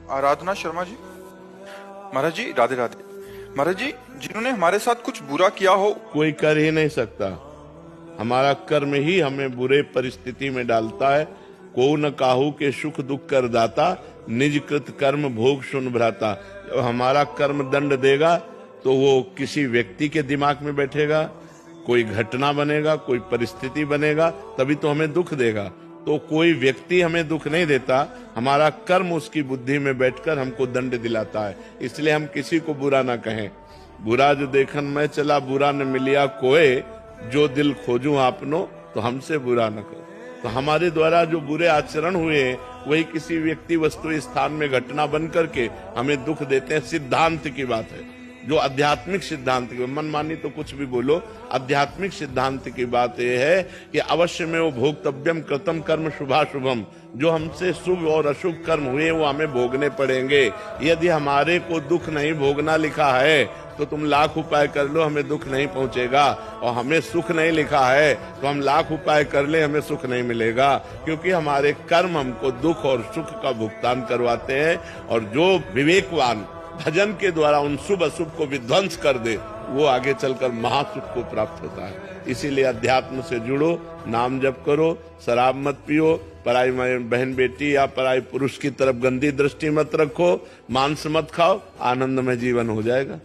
आराधना शर्मा जी। महाराज जी राधे राधे। महाराज जी, जिन्होंने हमारे साथ कुछ बुरा किया हो। कोई कर ही नहीं सकता। हमारा कर्म ही हमें बुरे परिस्थिति में डालता है। को न काहू के सुख दुख कर दाता, निज कृत कर्म भोग सुन भ्राता। जब हमारा कर्म दंड देगा तो वो किसी व्यक्ति के दिमाग में बैठेगा, कोई घटना बनेगा, कोई परिस्थिति बनेगा, तभी तो हमें दुख देगा। तो कोई व्यक्ति हमें दुख नहीं देता, हमारा कर्म उसकी बुद्धि में बैठकर हमको दंड दिलाता है। इसलिए हम किसी को बुरा ना कहें। बुरा जो देखन मैं चला, बुरा न मिलिया कोय, जो दिल खोजूं आपनो तो हमसे बुरा न करो। तो हमारे द्वारा जो बुरे आचरण हुए वही किसी व्यक्ति वस्तु स्थान में घटना बन करके हमें दुख देते हैं। सिद्धांत की बात है, जो आध्यात्मिक सिद्धांत की, मनमानी तो कुछ भी बोलो, आध्यात्मिक सिद्धांत की बात यह है कि अवश्य में वो भोक्तव्यम कृतम कर्म शुभाशुभम, जो हमसे शुभ और अशुभ कर्म हुए वो हमें भोगने पड़ेंगे। यदि हमारे को दुख नहीं भोगना लिखा है तो तुम लाख उपाय कर लो, हमें दुख नहीं पहुंचेगा। और हमें सुख नहीं लिखा है तो हम लाख उपाय कर ले, हमें सुख नहीं मिलेगा। क्योंकि हमारे कर्म हमको दुख और सुख का भुगतान करवाते हैं। और जो विवेकवान भजन के द्वारा उन शुभ अशुभ को विध्वंस कर दे, वो आगे चलकर महासुख को प्राप्त होता है। इसीलिए अध्यात्म से जुड़ो, नाम जप करो, शराब मत पियो, पराई बहन बेटी या पराई पुरुष की तरफ गंदी दृष्टि मत रखो, मांस मत खाओ, आनंदमय जीवन हो जाएगा।